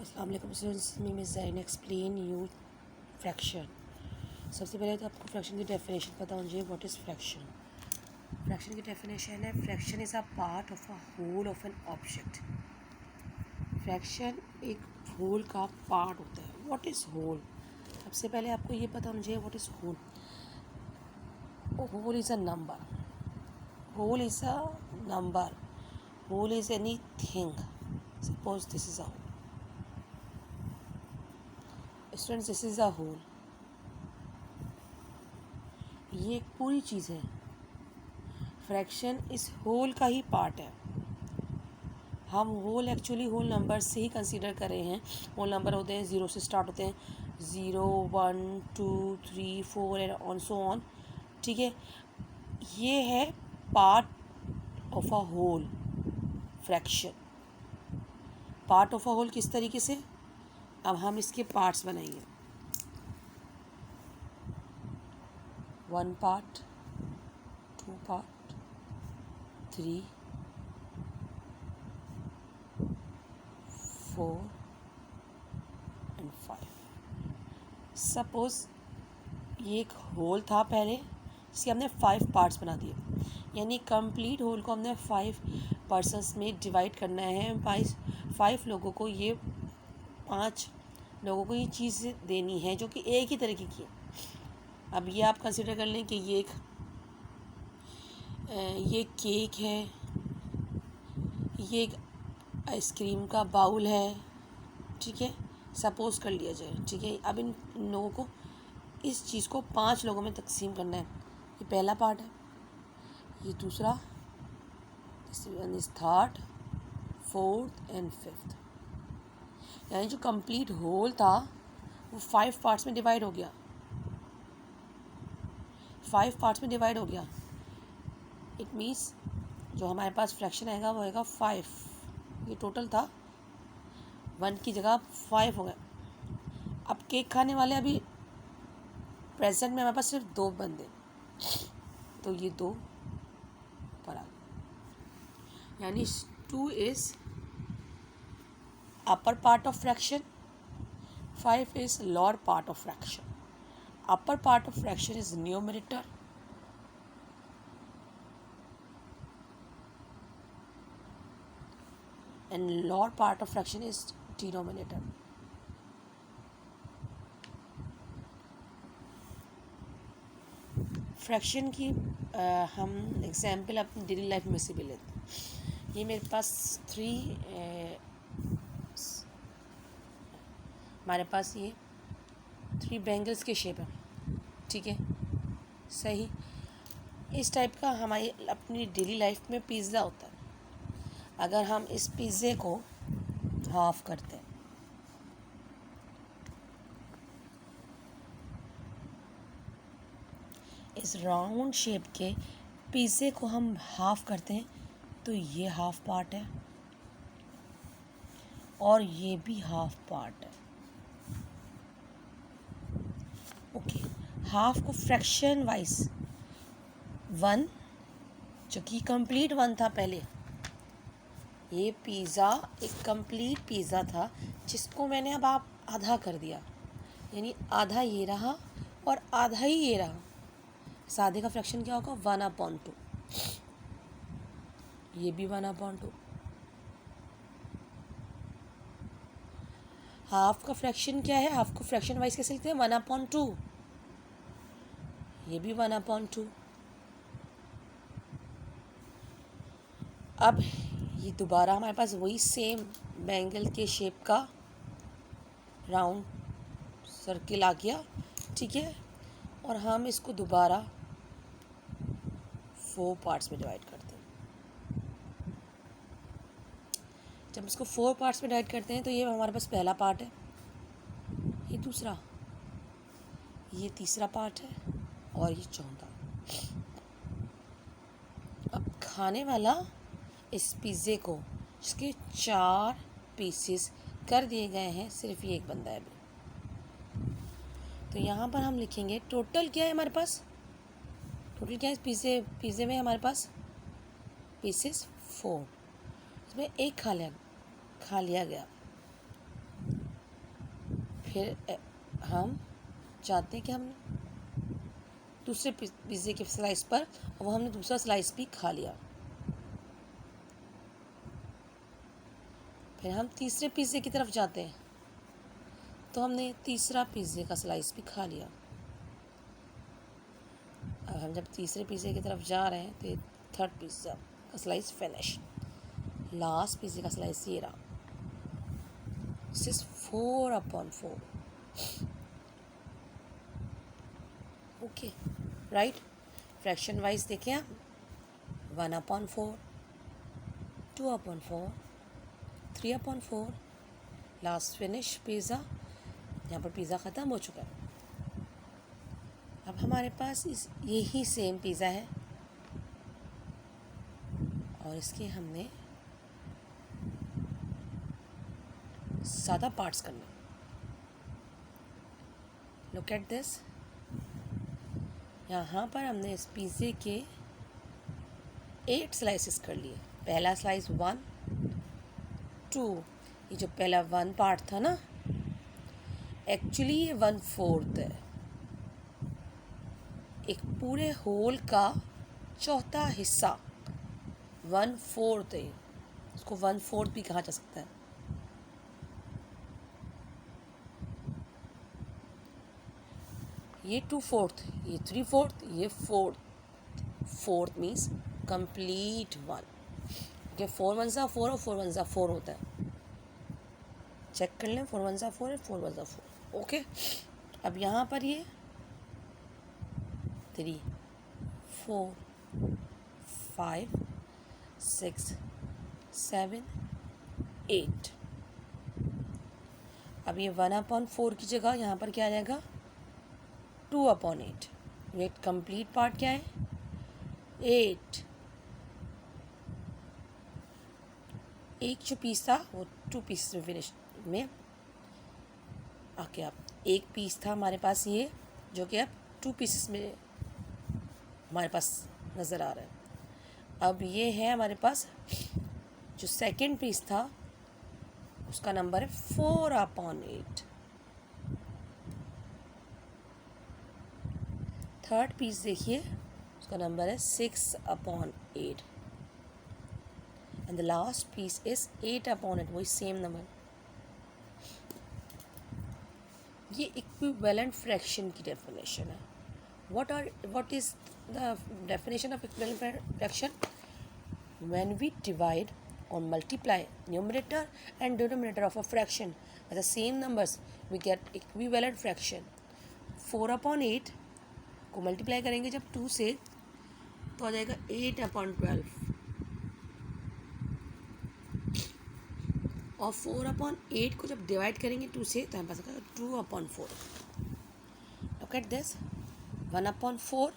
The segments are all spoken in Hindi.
अस्सलाम वालेकुम students, me miss Zain explain you fraction. सबसे पहले तो आपको फ्रैक्शन की डेफिनेशन पता होनी चाहिए। What is fraction? फ्रैक्शन की डेफिनेशन है, fraction is a part of a whole of an object. Fraction एक होल का पार्ट होता है। What is whole? सबसे पहले आपको ये पता होना चाहिए what is whole. Whole is a number. Whole is a number. Whole is anything. Suppose this is a whole. Students, this is a whole. ये एक पूरी चीज़ है। फ्रैक्शन इस होल का ही पार्ट है। हम होल एक्चुअली होल नंबर से ही कंसीडर कर रहे हैं। होल नंबर होते हैं, ज़ीरो से स्टार्ट होते हैं, 0 1 2 3 4 एंड ऑन सो ऑन। ठीक है, ये है part of a whole. Fraction part of a whole किस तरीके से? अब हम इसके पार्ट्स बनाएंगे। 1 पार्ट, 2 पार्ट, 3 4 एंड 5। सपोज़ ये एक होल था पहले, इसके हमने 5 पार्ट्स बना दिए। यानी कंप्लीट होल को हमने 5 पर्सन्स में डिवाइड करना है। 5 लोगों को, ये 5 लोगों को ये चीज़ देनी है जो कि एक ही तरीके की है। अब ये आप कंसिडर कर लें कि ये केक है, ये एक आइसक्रीम का बाउल है। ठीक है, सपोज़ कर लिया जाए। ठीक है, अब इन लोगों को, इस चीज़ को 5 लोगों में तकसीम करना है। ये पहला पार्ट है, ये दूसरा, this one is third, fourth and fifth. यानी जो कंप्लीट होल था वो 5 पार्ट्स में डिवाइड हो गया। 5 पार्ट्स में डिवाइड हो गया। इट मीन्स जो हमारे पास फ्रैक्शन आएगा वो आएगा 5। ये टोटल था, 1 की जगह 5 हो गया। अब केक खाने वाले अभी प्रेजेंट में हमारे पास सिर्फ 2 बंदे, तो ये 2 ऊपर आ गए। यानी 2 is upper part of fraction, 5 is lower part of fraction. Upper part of fraction is numerator and lower part of fraction is denominator. Fraction की हम एग्जाम्पल अपनी डेली लाइफ में से भी लेते हैं। ये मेरे पास हमारे पास ये 3 बैंगल्स के शेप है। ठीक है, सही। इस टाइप का हमारी अपनी डेली लाइफ में पिज़्ज़ा होता है। अगर हम इस पिज़्ज़े को हाफ करते हैं, इस राउंड शेप के पिज़्ज़े को हम हाफ करते हैं, तो ये हाफ पार्ट है और ये भी हाफ पार्ट है। ओके, हाफ को फ्रैक्शन वाइज 1, जो कि कंप्लीट 1 था पहले। ये पिज़्ज़ा एक कंप्लीट पिज़्ज़ा था जिसको मैंने अब आप आधा कर दिया। यानी आधा ये रहा और आधा ही ये रहा। सादे का फ्रैक्शन क्या होगा? 1/2। ये भी 1/2। हाफ का फ्रैक्शन क्या है? हाफ को फ्रैक्शन वाइज कैसे लिखते हैं? 1/2। ये भी 1/2। अब ये दोबारा हमारे पास वही सेम बैंगल के शेप का राउंड सर्किल आ गया। ठीक है, और हम इसको दोबारा 4 पार्ट्स में डिवाइड करते हैं। जब इसको 4 पार्ट्स में डिवाइड करते हैं तो ये हमारे पास पहला पार्ट है, ये दूसरा, ये तीसरा पार्ट है और ये चौथा। अब खाने वाला इस पिज़्ज़े को, इसके 4 पीसेस कर दिए गए हैं, सिर्फ ये एक बंदा है अभी। तो यहाँ पर हम लिखेंगे टोटल क्या है हमारे पास? टोटल क्या है पिज़्ज़े में? हमारे पास पीसेस 4, इसमें एक खा लिया गया। फिर हम चाहते हैं कि हम दूसरे पिज़्ज़े के स्लाइस पर, और वो हमने दूसरा स्लाइस भी खा लिया। फिर हम तीसरे पिज़्ज़े की तरफ जाते हैं, तो हमने तीसरा पिज़्ज़े का स्लाइस भी खा लिया। अब हम जब तीसरे पिज़्ज़े की तरफ जा रहे हैं तो ये थर्ड पिज़्ज़ा का स्लाइस फिनिश, लास्ट पिज़्ज़े का स्लाइस ये रहा। This is 4/4। Okay right. Fraction wise देखें आप, 1/4, 2/4, 3/4, लास्ट फिनिश पिज़्ज़ा। यहाँ पर पिज़्ज़ा ख़त्म हो चुका है। अब हमारे पास यही सेम पिज़्ज़ा है और इसके हमने ज़्यादा पार्ट्स करने। लुक एट दिस, यहाँ पर हमने इस पिज़्ज़े के 8 स्लाइसेस कर लिए। पहला स्लाइस 1, 2, ये जो पहला 1 पार्ट था ना, एक्चुअली ये 1/4 है। एक पूरे होल का चौथा हिस्सा 1/4 है। उसको 1/4 भी कहा जा सकता है। ये 2/4, ये 3/4, ये 4th। 4th means complete 1। Okay, 4 1 ज़ा 4 और 4 1 ज़ा 4 होता है। चेक कर लें, 4 1 ज़ा 4 है, 4 1 ज़ा 4। ओके, अब यहाँ पर ये 3 4 5 6 7 8। अब ये 1/4 की जगह यहाँ पर क्या आ जाएगा, 2/8। ये कंप्लीट पार्ट क्या है, 8। एक जो पीस था वो 2 पीस में फिनिश में आके अब एक पीस था हमारे पास ये, जो कि अब 2 पीसेस में हमारे पास नज़र आ रहा है। अब ये है हमारे पास जो सेकंड पीस था, उसका नंबर है 4/8। थर्ड पीस देखिए, उसका नंबर है 6/8 and the last piece is 8/8, वही सेम नंबर। ये इक्विवेलेंट फ्रैक्शन की डेफिनेशन है। What is the definition of equivalent fraction? When we divide or multiply numerator and denominator of a fraction by the same numbers, we get equivalent fraction. 4/8 को मल्टीप्लाई करेंगे जब 2 से, तो आ जाएगा 8/12, और 4/8 को जब डिवाइड करेंगे 2 से, तो हमारे पास आएगा 2/4। Look at this, 1/4,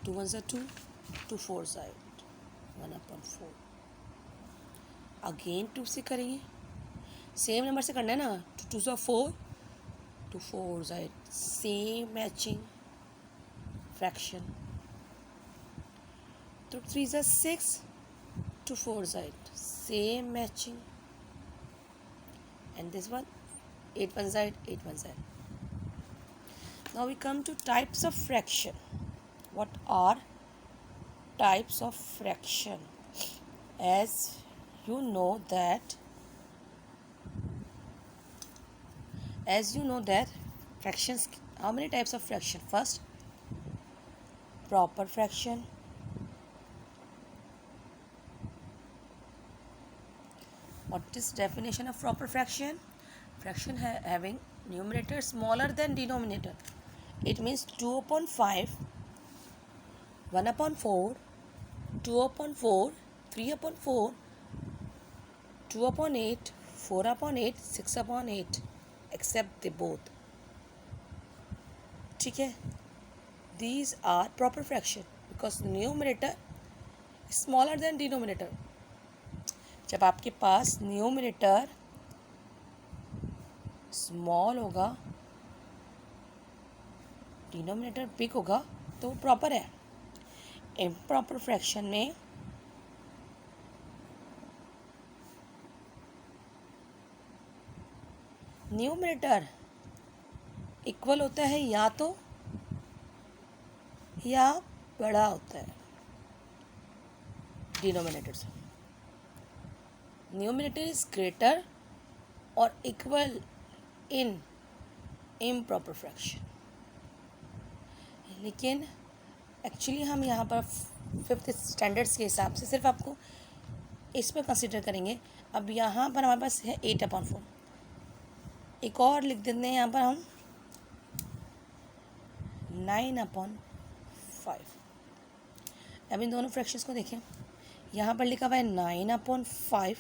2 1s are 2, 2 4s are 8, 1/4। Again 2 से करेंगे, सेम नंबर से करना है ना, 2 2s are 4, 2 4s are 8, same matching fraction. तो 3s are 6, 2 4s are 8, same matching. And this one 8 1s are 8, 8 1s are 8। Now we come to types of fraction. What are types of fraction? As you know that fractions, how many types of fraction? First, proper fraction. What is definition of proper fraction? Fraction having numerator smaller than denominator. It means 2/5, 1/4, 2/4, 3/4, 2/8, 4/8, 6/8, except they both. ठीक है, these are proper fraction because numerator is smaller than denominator. जब आपके पास न्यूमरेटर स्मॉल होगा, डिनोमिनेटर बिग होगा, तो वो प्रॉपर है। इम्प्रॉपर फ्रैक्शन में न्यूमरेटर इक्वल होता है या तो या बड़ा होता है डिनोमिनेटर से। न्यूमरेटर इज ग्रेटर और इक्वल इन इम्प्रॉपर फ्रैक्शन। लेकिन एक्चुअली हम यहाँ पर 5th स्टैंडर्ड्स के हिसाब से सिर्फ आपको इस पर कंसिडर करेंगे। अब यहाँ पर हमारे पास है 8/4। एक और लिख देते हैं यहाँ पर हम 9/5। अब इन दोनों फ्रैक्शंस को देखें। यहाँ पर लिखा हुआ है 9/5,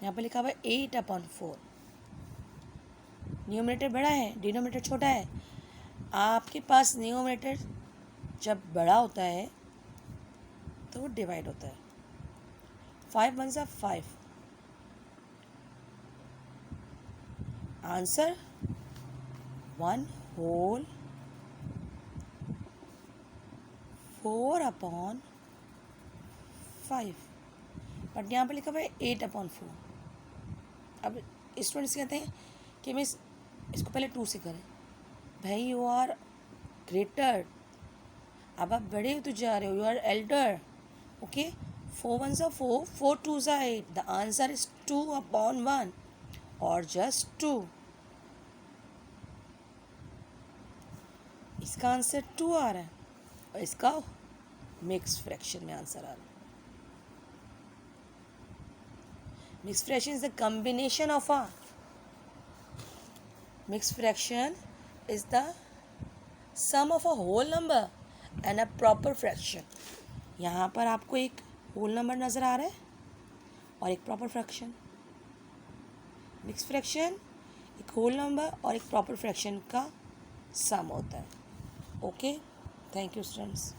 यहाँ पर लिखा हुआ है 8/4। न्यूमरेटर बड़ा है, डिनोमिनेटर छोटा है। आपके पास न्यूमरेटर जब बड़ा होता है तो वो डिवाइड होता है। 5 1 ज़ा 5। Answer 1 whole 4/5। बट यहाँ पर लिखा हुआ है 8/4। अब स्टूडेंट्स कहते हैं कि मिस इसको पहले 2 से करें। भाई यू आर ग्रेटर, अब आप बड़े होते जा रहे हो, यू आर एल्डर। ओके, 4 1 ज़ा 4, 4 2 ज़ा 8। द आंसर इज 2/1 और जस्ट 2। इसका आंसर 2 आ रहा है और इसका मिक्स फ्रैक्शन में आंसर आ रहा है। Mix fraction is the combination of a mix fraction is the sum of a whole number and a proper fraction। यहाँ पर आपको एक होल नंबर नज़र आ रहा है और एक प्रॉपर फ्रैक्शन। मिक्स फ्रैक्शन एक होल नंबर और एक प्रॉपर फ्रैक्शन का सम होता है। Okay, thank you students.